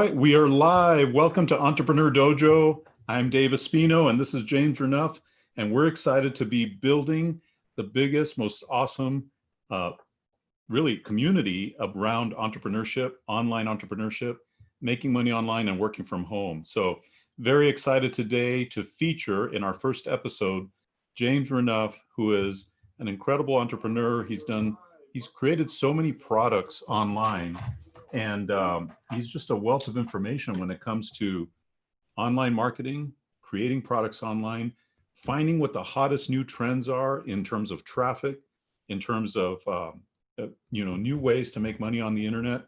right, we are live. Welcome to Entrepreneur Dojo. I'm Dave Espino, and this is James Renouf, and we're excited to be building the biggest, most awesome, really community around entrepreneurship, online entrepreneurship, making money online and working from home. So very excited today to feature in our first episode, James Renouf, who is an incredible entrepreneur. He's created so many products online, and he's just a wealth of information when it comes to online marketing, creating products online, finding what the hottest new trends are in terms of traffic, in terms of new ways to make money on the internet.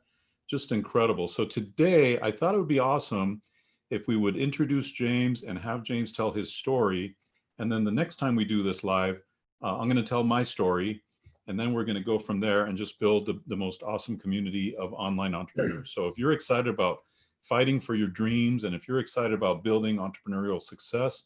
Just incredible. So today I thought it would be awesome if we would introduce James and have James tell his story. And then the next time we do this live, I'm going to tell my story. And then we're going to go from there and just build the most awesome community of online entrepreneurs. So if you're excited about fighting for your dreams, and if you're excited about building entrepreneurial success,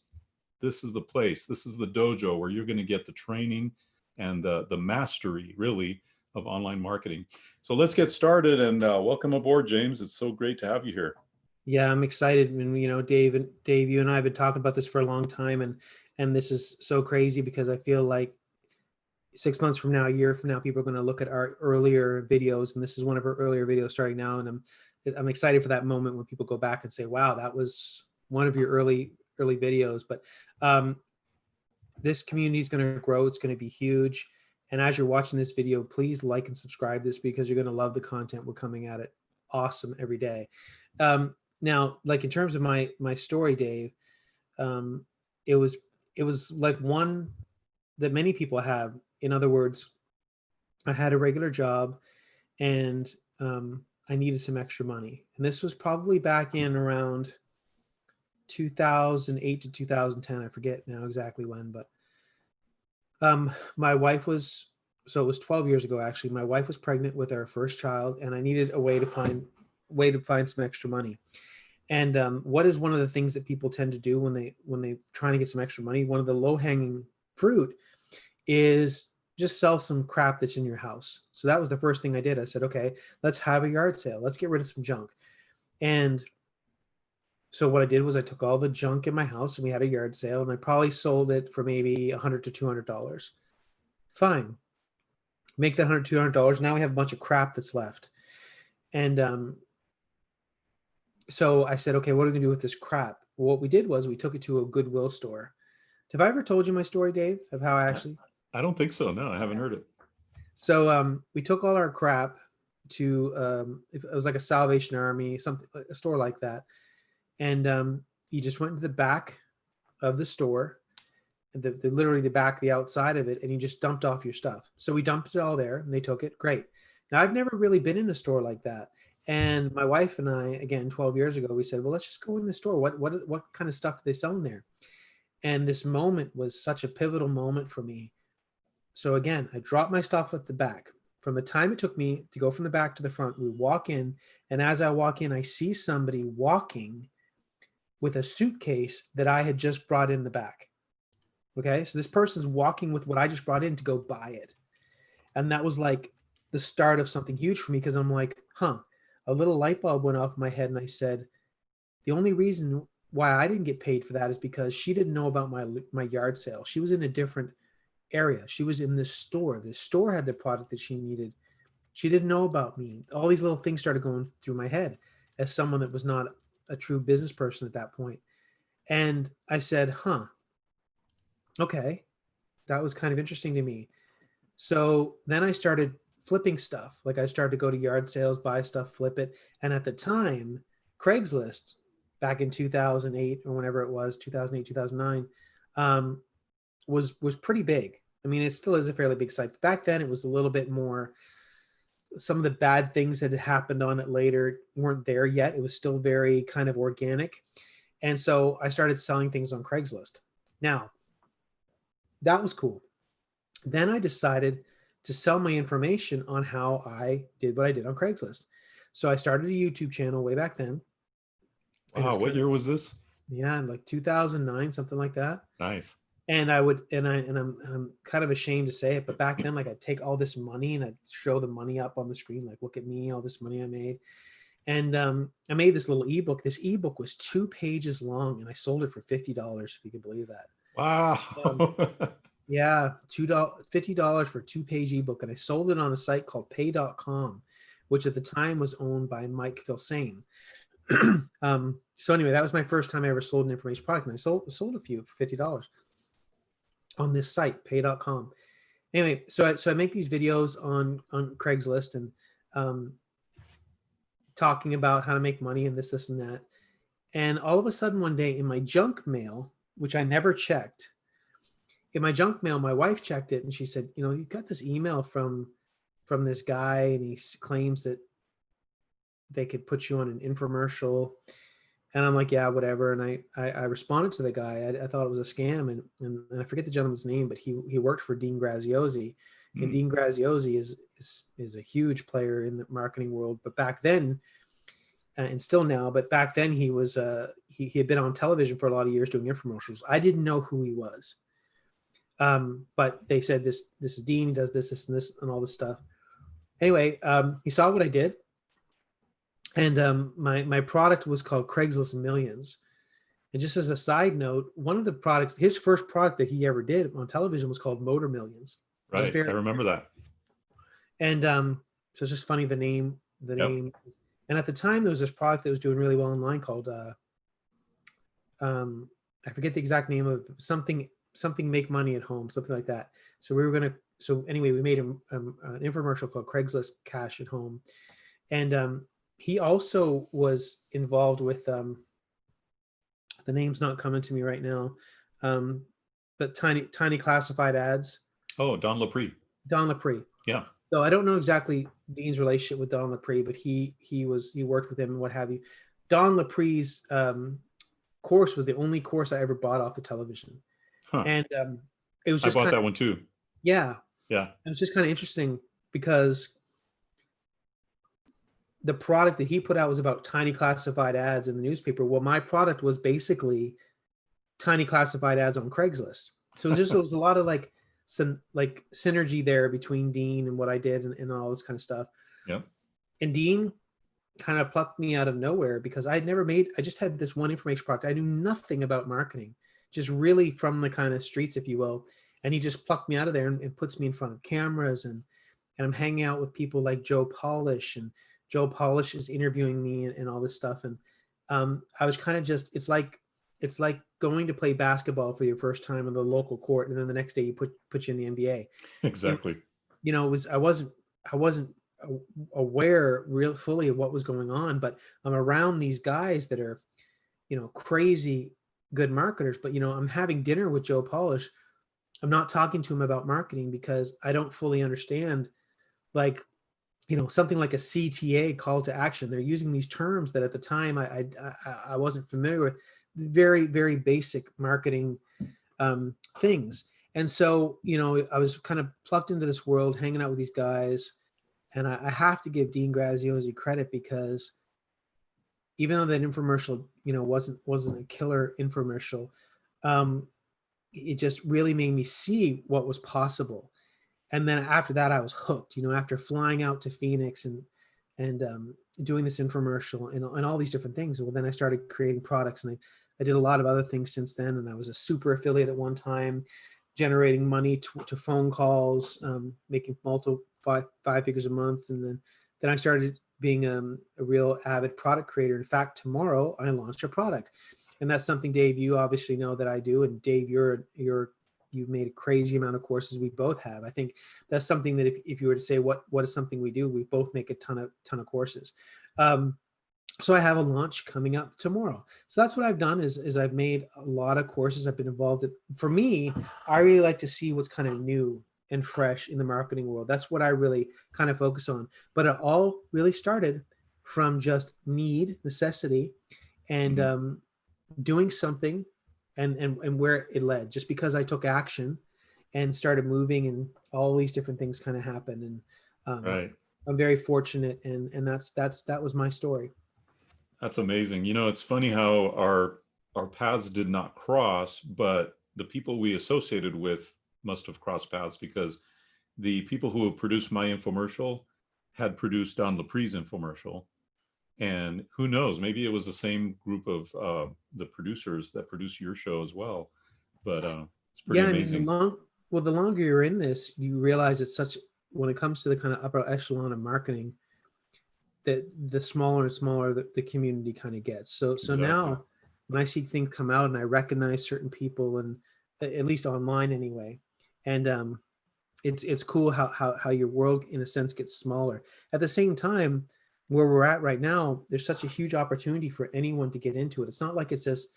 this is the place. This is the dojo where you're going to get the training and the mastery, really, of online marketing. So let's get started, and welcome aboard, James. It's so great to have you here. Yeah, I'm excited. And Dave, you and I have been talking about this for a long time, and this is so crazy because I feel like 6 months from now, a year from now, people are going to look at our earlier videos, and this is one of our earlier videos starting now. And I'm excited for that moment when people go back and say, "Wow, that was one of your early videos." But this community is going to grow. It's going to be huge. And as you're watching this video, please like and subscribe this because you're going to love the content we're coming at it. Awesome every day. Now, like in terms of my story, Dave, it was like one that many people have. In other words, I had a regular job and I needed some extra money. And this was probably back in around 2008 to 2010. I forget now exactly when, but my wife was, so it was 12 years ago, actually. My wife was pregnant with our first child, and I needed a way to find some extra money. And what is one of the things that people tend to do when they trying to get some extra money? One of the low-hanging fruit is just sell some crap that's in your house. So that was the first thing I did. I said, okay, let's have a yard sale. Let's get rid of some junk. And so what I did was I took all the junk in my house and we had a yard sale, and I probably sold it for maybe $100 to $200. Fine. Make that $100 to $200. Now we have a bunch of crap that's left. And so I said, okay, what are we gonna do with this crap? Well, what we did was we took it to a Goodwill store. Have I ever told you my story, Dave, of how I actually? I don't think so. No, I haven't heard it. So we took all our crap to, it was like a Salvation Army, something, a store like that. And you just went to the back of the store, literally the back, the outside of it, and you just dumped off your stuff. So we dumped it all there and they took it. Great. Now I've never really been in a store like that. And my wife and I, again, 12 years ago, we said, well, let's just go in the store. What kind of stuff do they sell in there? And this moment was such a pivotal moment for me. So again, I dropped my stuff at the back. From the time it took me to go from the back to the front, we walk in, and as I walk in, I see somebody walking with a suitcase that I had just brought in the back. Okay, so this person's walking with what I just brought in to go buy it. And that was like the start of something huge for me, because I'm like, a little light bulb went off in my head, and I said, the only reason why I didn't get paid for that is because she didn't know about my yard sale. She was in a different area. She was in this store. The store had the product that she needed. She didn't know about me. All these little things started going through my head as someone that was not a true business person at that point. And I said, okay, that was kind of interesting to me. So then I started flipping stuff. Like I started to go to yard sales, buy stuff, flip it. And at the time, Craigslist, back in 2008 or whenever it was, 2008, 2009, was pretty big. I mean, it still is a fairly big site. Back then, it was a little bit more, some of the bad things that had happened on it later weren't there yet. It was still very kind of organic. And so I started selling things on Craigslist. Now, that was cool. Then I decided to sell my information on how I did what I did on Craigslist. So I started a YouTube channel way back then. Wow, what year was this? Yeah, like 2009, something like that. Nice. And I'm kind of ashamed to say it, but back then, like I'd take all this money and I'd show the money up on the screen, like, look at me, all this money I made. And I made this little ebook. This ebook was 2 pages long, and I sold it for $50, if you can believe that. Um, Wow. yeah, $50 for a 2-page ebook, and I sold it on a site called Pay.com, which at the time was owned by Mike Filsaime. So anyway, that was my first time I ever sold an information product, and I sold a few for $50 on this site, Pay.com. Anyway, so I make these videos on Craigslist, and um, talking about how to make money and this and that. And all of a sudden one day in my junk mail, which I never checked, in my junk mail, my wife checked it and she said, you know, you got this email from this guy and he claims that they could put you on an infomercial. And I'm like, yeah, whatever. And I responded to the guy. I thought it was a scam. And I forget the gentleman's name, but he worked for Dean Graziosi. And Dean Graziosi is a huge player in the marketing world. But back then, and still now, but back then he was he had been on television for a lot of years doing infomercials. I didn't know who he was, but they said this is Dean. He does this and this and all this stuff. Anyway, he saw what I did, and my product was called Craigslist Millions. And just as a side note, one of the products, his first product that he ever did on television was called Motor Millions. Right. I remember that. And so it's just funny the name. Yep. And at the time, there was this product that was doing really well online called, I forget the exact name of it, something make money at home, something like that. So anyway, we made an infomercial called Craigslist Cash at Home. And he also was involved with, the name's not coming to me right now, but tiny classified ads. Oh, Don Lapre. Don Lapre. Yeah. So I don't know exactly Dean's relationship with Don Lapre, but he worked with him and what have you. Don Lapre's course was the only course I ever bought off the television. Huh. And it was just I bought that one too. Yeah. Yeah. It was just kind of interesting because the product that he put out was about tiny classified ads in the newspaper. Well, my product was basically tiny classified ads on Craigslist. So it was a lot of some synergy there between Dean and what I did and all this kind of stuff. Yeah. And Dean kind of plucked me out of nowhere because I just had this one information product. I knew nothing about marketing, just really from the kind of streets, if you will. And he just plucked me out of there and puts me in front of cameras and I'm hanging out with people like Joe Polish, and Joe Polish is interviewing me and all this stuff. And I was kind of just, it's like going to play basketball for your first time in the local court, and then the next day you put you in the NBA. Exactly. You know, I wasn't aware real fully of what was going on, but I'm around these guys that are, you know, crazy good marketers. But you know, I'm having dinner with Joe Polish. I'm not talking to him about marketing because I don't fully understand, like, you know, something like a CTA, call to action. They're using these terms that at the time I wasn't familiar with. Very, very basic marketing things. And so, you know, I was kind of plugged into this world, hanging out with these guys. And I have to give Dean Graziosi credit because even though that infomercial, you know, wasn't a killer infomercial, it just really made me see what was possible. And then after that, I was hooked. You know, after flying out to Phoenix and doing this infomercial and all these different things. Well, then I started creating products, and I did a lot of other things since then. And I was a super affiliate at one time, generating money to phone calls, making multiple five figures a month. And then I started being a real avid product creator. In fact, tomorrow I launched a product, and that's something, Dave, you obviously know that I do. And Dave, you've made a crazy amount of courses. We both have. I think that's something that if you were to say what is something we do, we both make a ton of courses. So I have a launch coming up tomorrow. So that's what I've done is I've made a lot of courses. I've been involved in. For me, I really like to see what's kind of new and fresh in the marketing world. That's what I really kind of focus on. But it all really started from just necessity, and doing something, and where it led. Just because I took action and started moving, and all these different things kind of happened. And right. I'm very fortunate, and that was my story. That's amazing. You know, it's funny how our paths did not cross, but the people we associated with must have crossed paths, because the people who have produced my infomercial had produced Don Lapre's infomercial. And who knows, maybe it was the same group of the producers that produce your show as well. But it's pretty Yeah, I mean, amazing. the longer you're in this, you realize it's such, when it comes to the kind of upper echelon of marketing, that the smaller and smaller the community kind of gets. So Exactly. now when I see things come out and I recognize certain people, and at least online anyway, and it's cool how your world in a sense gets smaller. At the same time, where we're at right now, there's such a huge opportunity for anyone to get into it. It's not like it's this,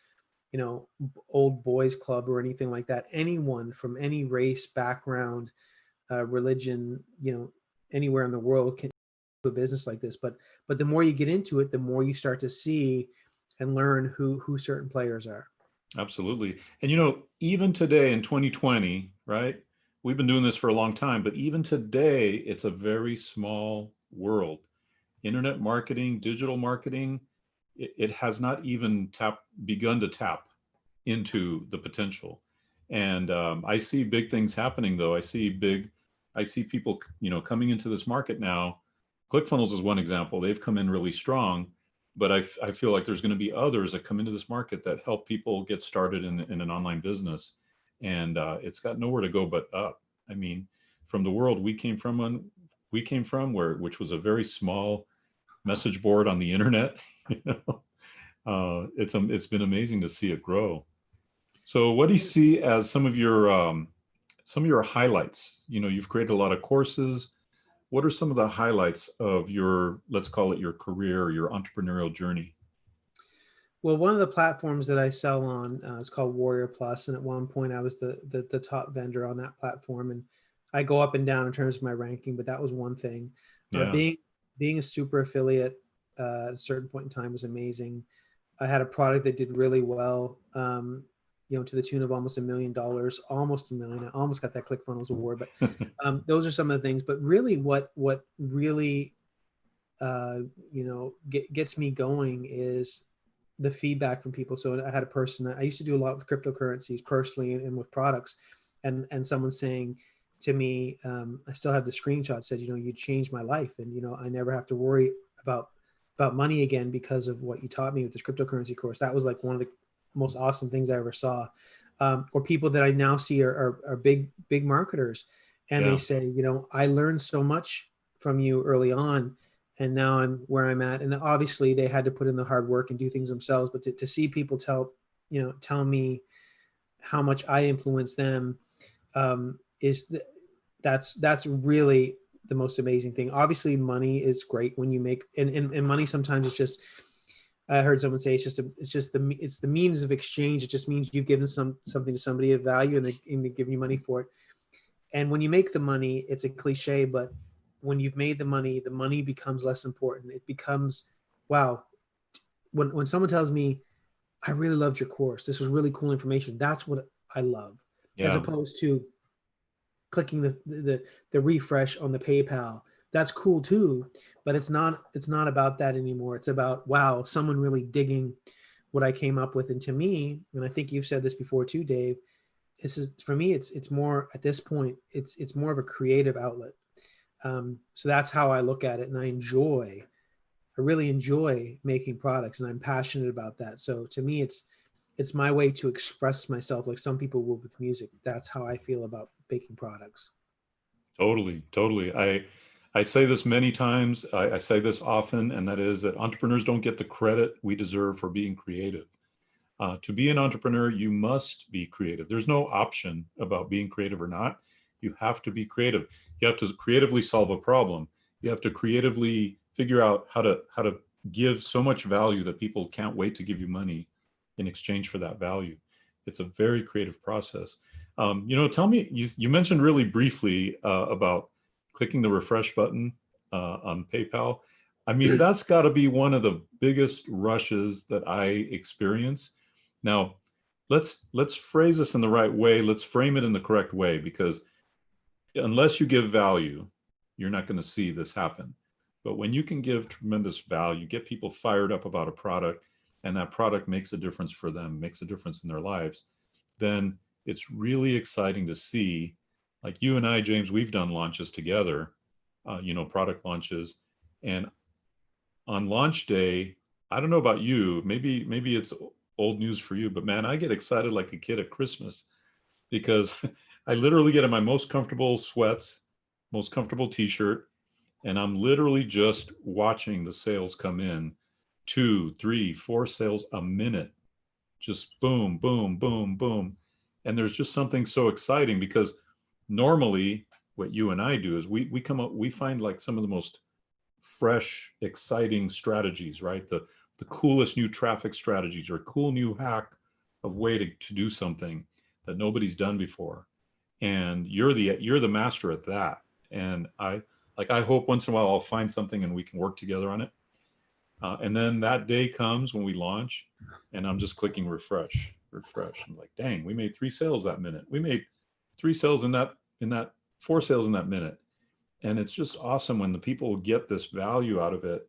old boys club or anything like that. Anyone from any race, background, religion, anywhere in the world can do a business like this. But the more you get into it, the more you start to see and learn who certain players are. Absolutely. And even today in 2020, right? We've been doing this for a long time, but even today, it's a very small world. Internet marketing, digital marketing, it has not even begun to tap into the potential. And I see big things happening, though. I see people, coming into this market now. ClickFunnels is one example. They've come in really strong, but I feel like there's going to be others that come into this market that help people get started in an online business. And it's got nowhere to go but up. I mean, from the world we came from, which was a very small message board on the internet. you know, it's been amazing to see it grow. So, what do you see as some of your highlights? You've created a lot of courses. What are some of the highlights of your, let's call it your career, your entrepreneurial journey? Well, one of the platforms that I sell on is called Warrior Plus, and at one point I was the top vendor on that platform, and I go up and down in terms of my ranking, but that was one thing. Yeah. Being a super affiliate at a certain point in time was amazing. I had a product that did really well, to the tune of almost $1 million, almost a million. I almost got that ClickFunnels award, but those are some of the things. But really, what really gets me going is the feedback from people. So I had a person, I used to do a lot with cryptocurrencies personally and with products, and someone saying to me, I still have the screenshot, said, you changed my life, and I never have to worry about money again because of what you taught me with this cryptocurrency course. That was like one of the most awesome things I ever saw. Or people that I now see are big marketers, and they Yeah. say, I learned so much from you early on, and now I'm where I'm at. And obviously they had to put in the hard work and do things themselves, but to see people tell me how much I influence them, that's really the most amazing thing. Obviously money is great when you make, and money sometimes it's just, I heard someone say it's the means of exchange. It just means you've given something to somebody of value, and they give you money for it. And when you make the money, it's a cliche, but when you've made the money becomes less important. It becomes, wow, when someone tells me, I really loved your course, this was really cool information, that's what I love, as Yeah. opposed to clicking the refresh on the PayPal. That's cool too, but it's not about that anymore. It's about, wow, someone really digging what I came up with. And to me, and I think you've said this before too, Dave, this is, for me, it's more at this point, it's more of a creative outlet. So that's how I look at it, and I really enjoy making products, and I'm passionate about that. So to me, it's my way to express myself, like some people will with music. That's how I feel about making products. Totally, totally. I say this many times. I say this often, and that is that entrepreneurs don't get the credit we deserve for being creative. To be an entrepreneur, you must be creative. There's no option about being creative or not. You have to be creative. You have to creatively solve a problem. You have to creatively figure out how to give so much value that people can't wait to give you money in exchange for that value. It's a very creative process. Tell me, you mentioned really briefly about clicking the refresh button on PayPal. I mean, that's got to be one of the biggest rushes that I experience. Now, let's phrase this in the right way. Let's frame it in the correct way, because unless you give value, you're not going to see this happen. But when you can give tremendous value, get people fired up about a product, and that product makes a difference for them, makes a difference in their lives, then it's really exciting to see. Like you and I, James, we've done launches together, product launches, and on launch day, I don't know about you, maybe it's old news for you, but man, I get excited like a kid at Christmas because I literally get in my most comfortable sweats, most comfortable t-shirt, and I'm literally just watching the sales come in, 2, 3, 4 sales a minute, just boom, boom, boom, boom. And there's just something so exciting because normally what you and I do is we come up, we find like some of the most fresh, exciting strategies, right? The coolest new traffic strategies or cool new hack of way to do something that nobody's done before. And you're the master at that. And I hope once in a while I'll find something and we can work together on it. And then that day comes when we launch, and I'm just clicking refresh, refresh. I'm like, dang, we made 3 sales that minute. We made 3 sales in that 4 sales in that minute. And it's just awesome when the people get this value out of it.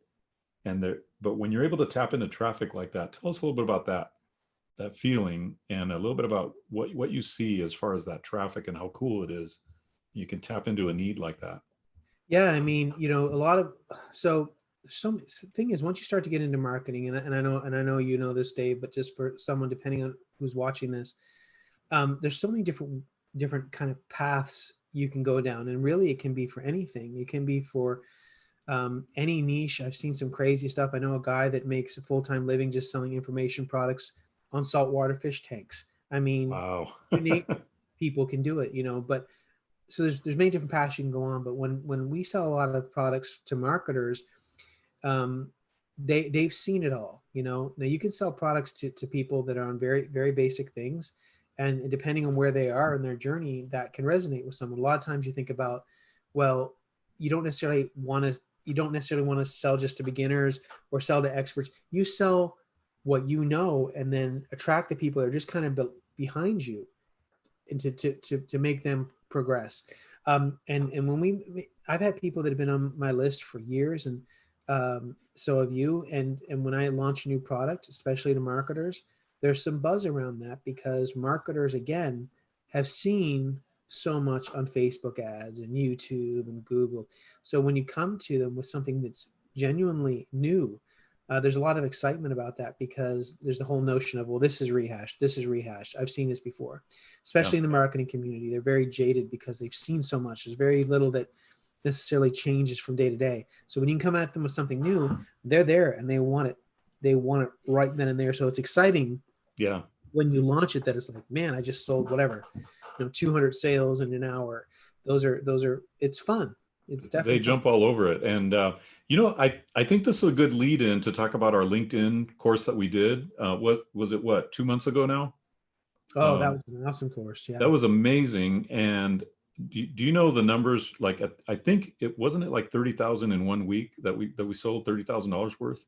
But when you're able to tap into traffic like that, tell us a little bit about that feeling and a little bit about what you see as far as that traffic and how cool it is. You can tap into a need like that. Yeah, I mean, a lot of so thing is once you start to get into marketing, and I know you know this, Dave, but just for someone depending on who's watching this, there's so many different kind of paths you can go down, and really it can be for anything. It can be for any niche. I've seen some crazy stuff. I know a guy that makes a full-time living just selling information products on saltwater fish tanks. I mean, Wow. you name it, people can do it, but so there's many different paths you can go on. But when we sell a lot of products to marketers, um, they've seen it all. Now you can sell products to people that are on very, very basic things, and depending on where they are in their journey, that can resonate with someone. A lot of times you think about, well, you don't necessarily want to sell just to beginners or sell to experts. You sell what you know, and then attract the people that are just kind of behind you, and to make them progress. And when I've had people that have been on my list for years, and so have you. And when I launch a new product, especially to marketers, there's some buzz around that because marketers, again, have seen so much on Facebook ads and YouTube and Google. So when you come to them with something that's genuinely new, there's a lot of excitement about that because there's the whole notion of, well, this is rehashed. This is rehashed. I've seen this before, especially in the marketing community. They're very jaded because they've seen so much. There's very little that necessarily changes from day to day. So when you can come at them with something new, they're there and they want it. They want it right then and there. So it's exciting. Yeah. When you launch it, that it's like, man, I just sold whatever, 200 sales in an hour. Those are, it's fun. It's definitely They fun. jump all over it. And, I think this is a good lead in to talk about our LinkedIn course that we did. What was it? 2 months ago now? Oh, that was an awesome course. Yeah. That was amazing. And do you know the numbers? Like, I think it wasn't it like 30,000 in 1 week that we sold $30,000 worth.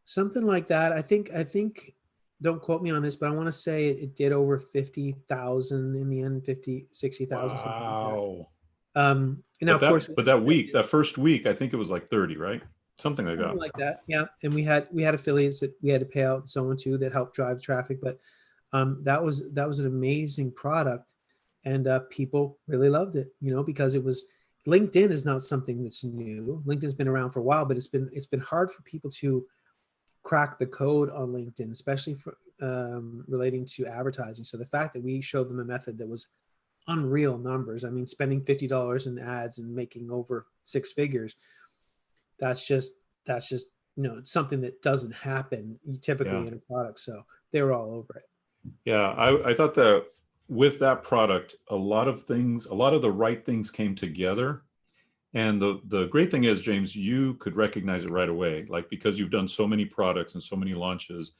Something like that. I think, don't quote me on this, but I want to say it did over 50,000 in the end, 50, 60,000, something like that. Wow. And now, of course, But that first week, I think it was like 30, right? Something like something that. like that. Yeah. And we had affiliates that we had to pay out and so on too, that helped drive traffic. But that was an amazing product, and people really loved it, because it was, LinkedIn is not something that's new. LinkedIn's been around for a while, but it's been hard for people to crack the code on LinkedIn, especially for relating to advertising. So the fact that we showed them a method that was unreal numbers. I mean, spending $50 in ads and making over 6 figures. That's just it's something that doesn't happen typically Yeah. in a product. So they were all over it. Yeah. I thought that with that product, a lot of the right things came together. And the great thing is, James, you could recognize it right away. Like, because you've done so many products and so many launches,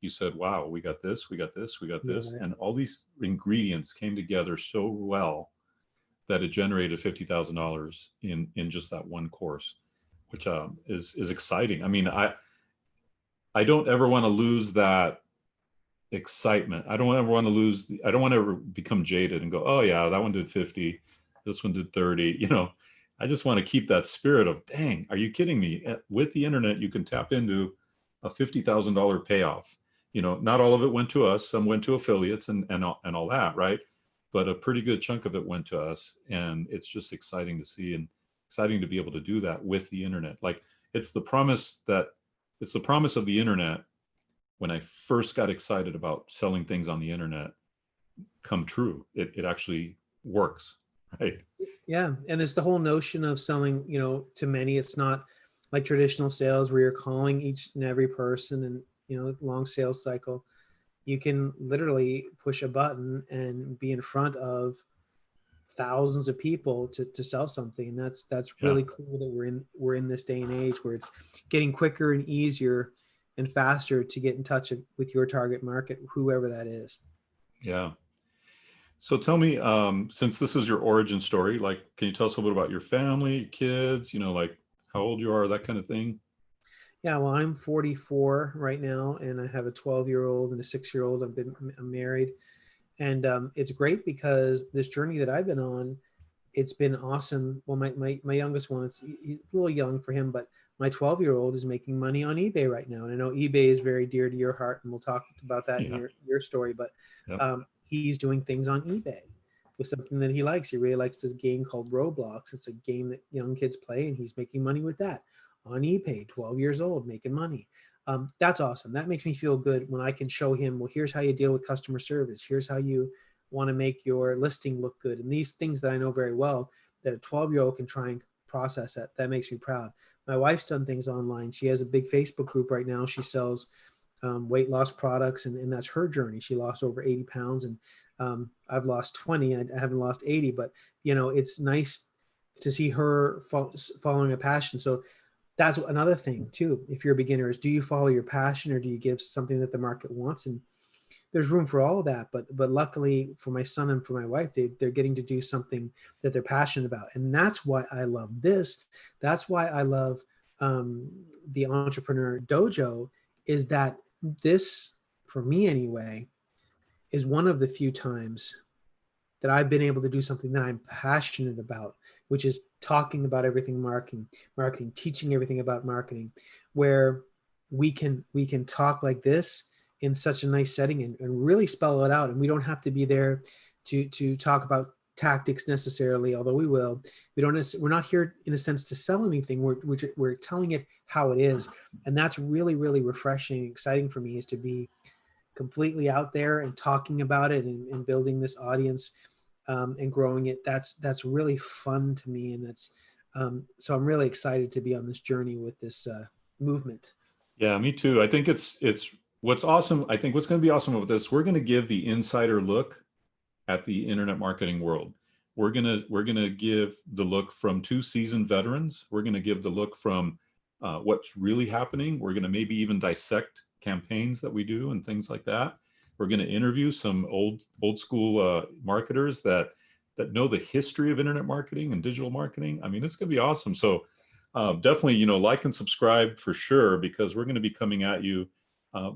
you said, wow, we got this, we got this, we got this. Right. And all these ingredients came together so well that it generated $50,000 in just that one course, which is exciting. I mean, I don't ever want to lose that excitement. I don't ever want to ever become jaded and go, oh yeah, that one did 50, this one did 30. I just want to keep that spirit of, dang, are you kidding me? With the internet, you can tap into a $50,000 payoff. Not all of it went to us. Some went to affiliates and all that, right? But a pretty good chunk of it went to us. And it's just exciting to see and exciting to be able to do that with the internet. Like, it's the promise that it's the promise of the internet. When I first got excited about selling things on the internet come true, it actually works, right? Yeah, and there's the whole notion of selling, to many. It's not like traditional sales where you're calling each and every person and, long sales cycle. You can literally push a button and be in front of thousands of people to sell something. And that's Yeah. really cool that we're in this day and age where it's getting quicker and easier and faster to get in touch with your target market, whoever that is. Yeah. So tell me, since this is your origin story, like, can you tell us a little bit about your family, your kids, like how old you are, that kind of thing? Yeah, well, I'm 44 right now, and I have a 12-year-old and a 6-year-old. I'm married, and it's great because this journey that I've been on, it's been awesome. Well, my youngest one, he's a little young for him, but my 12-year-old is making money on eBay right now, and I know eBay is very dear to your heart, and we'll talk about that in Yeah. your story. But Yep. he's doing things on eBay with something that he likes. He really likes this game called Roblox. It's a game that young kids play, and he's making money with that on eBay. 12 years old, making money. That's awesome. That makes me feel good when I can show him, well, here's how you deal with customer service. Here's how you want to make your listing look good. And these things that I know very well that a 12-year-old can try and process that makes me proud. My wife's done things online. She has a big Facebook group right now. She sells weight loss products, and that's her journey. She lost over 80 pounds, and I've lost 20. I haven't lost 80, but it's nice to see her following a passion. So that's another thing too. If you're a beginner, is do you follow your passion or do you give something that the market wants? And there's room for all of that. But luckily for my son and for my wife, they're getting to do something that they're passionate about. And that's why I love this. That's why I love the Entrepreneur Dojo, is that this, for me anyway, is one of the few times that I've been able to do something that I'm passionate about, which is talking about everything marketing, teaching everything about marketing, where we can talk like this in such a nice setting and really spell it out. And we don't have to be there to talk about tactics necessarily, although we will. We're not here in a sense to sell anything. We're telling it how it is. And that's really, really refreshing, exciting for me, is to be completely out there and talking about it and building this audience and growing it. That's really fun to me. And that's so I'm really excited to be on this journey with this movement. Yeah, me too. I think it's what's awesome. I think what's going to be awesome with this, we're going to give the insider look at the internet marketing world. We're gonna give the look from two seasoned veterans. We're going to give the look from what's really happening. We're going to maybe even dissect campaigns that we do and things like that. We're going to interview some old school marketers that know the history of internet marketing and digital marketing. I mean, it's going to be awesome. So definitely, like and subscribe for sure, because we're going to be coming at you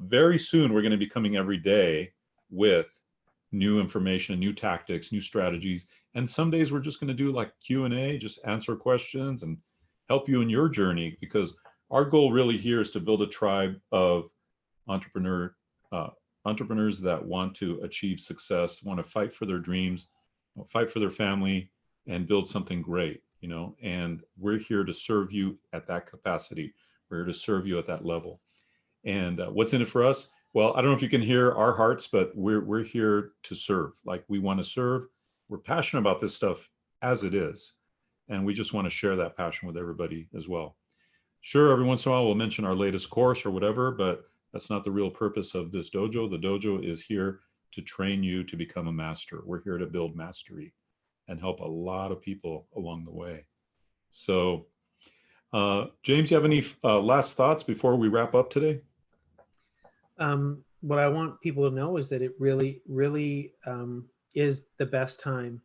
very soon. We're going to be coming every day with new information, new tactics, new strategies. And some days we're just going to do like Q&A, just answer questions and help you in your journey, because our goal really here is to build a tribe of entrepreneurs that want to achieve success, want to fight for their dreams, fight for their family, and build something great, and we're here to serve you at that capacity. We're here to serve you at that level. And what's in it for us? Well, I don't know if you can hear our hearts, but we're here to serve. Like, we want to serve. We're passionate about this stuff as it is. And we just want to share that passion with everybody as well. Sure, every once in a while we'll mention our latest course or whatever, but that's not the real purpose of this dojo. The dojo is here to train you to become a master. We're here to build mastery and help a lot of people along the way. So, James, you have any last thoughts before we wrap up today? What I want people to know is that it really, really is the best time.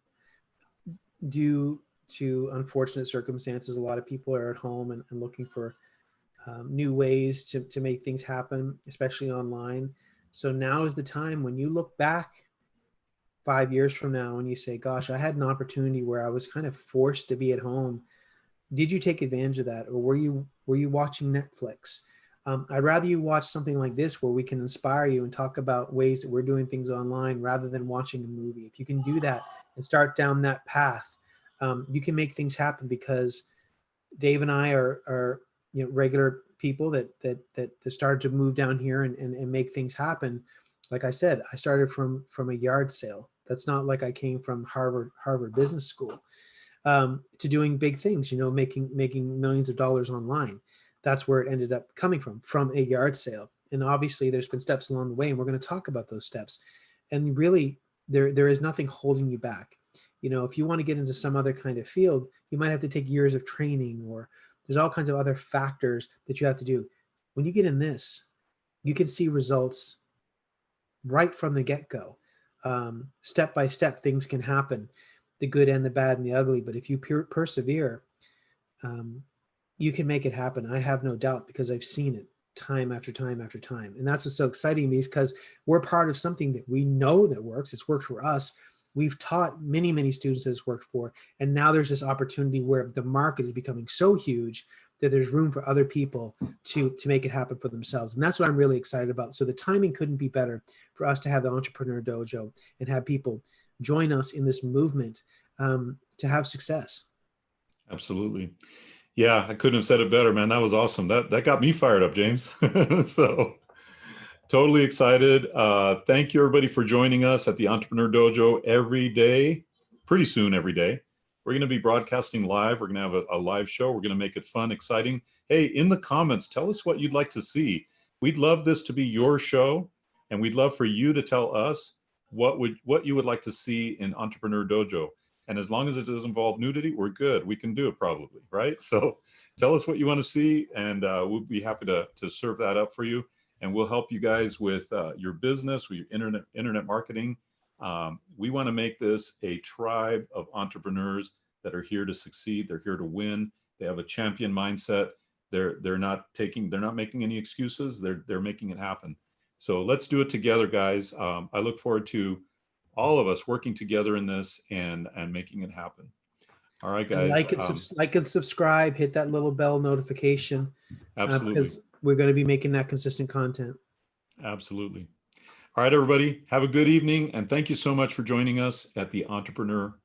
Due to unfortunate circumstances, a lot of people are at home and looking for new ways to make things happen, especially online. So now is the time when you look back 5 years from now and you say, gosh, I had an opportunity where I was kind of forced to be at home. Did you take advantage of that? Or were you watching Netflix? I'd rather you watch something like this where we can inspire you and talk about ways that we're doing things online rather than watching a movie. If you can do that and start down that path, you can make things happen, because Dave and I are regular people that started to move down here and make things happen. Like I said, I started from a yard sale. That's not like I came from Harvard Business School, to doing big things, making millions of dollars online. That's where it ended up coming from a yard sale. And obviously there's been steps along the way, and we're going to talk about those steps. And really, there is nothing holding you back. If you want to get into some other kind of field, you might have to take years of training, or there's all kinds of other factors that you have to do. When you get in this, you can see results right from the get-go. Step by step, things can happen, the good and the bad and the ugly. But if you persevere, you can make it happen. I have no doubt, because I've seen it time after time after time. And that's what's so exciting to me, is because we're part of something that we know that works. It's worked for us. We've taught many, many students that it's worked for. And now there's this opportunity where the market is becoming so huge that there's room for other people to make it happen for themselves. And that's what I'm really excited about. So the timing couldn't be better for us to have the Entrepreneur Dojo and have people join us in this movement to have success. Absolutely. Yeah, I couldn't have said it better, man. That was awesome. That got me fired up, James. So totally excited. Thank you, everybody, for joining us at the Entrepreneur Dojo every day, pretty soon every day. We're going to be broadcasting live. We're going to have a live show. We're going to make it fun, exciting. Hey, in the comments, tell us what you'd like to see. We'd love this to be your show, and we'd love for you to tell us what you would like to see in Entrepreneur Dojo. And as long as it doesn't involve nudity, we're good. We can do it probably, right? So tell us what you want to see, and we'll be happy to serve that up for you. And we'll help you guys with your business, with your internet marketing. We want to make this a tribe of entrepreneurs that are here to succeed. They're here to win. They have a champion mindset. They're not making any excuses. They're making it happen. So let's do it together, guys. I look forward to all of us working together in this and making it happen. All right, guys. Like and subscribe, hit that little bell notification. Absolutely. Because we're going to be making that consistent content. Absolutely. All right, everybody, have a good evening. And thank you so much for joining us at the Entrepreneur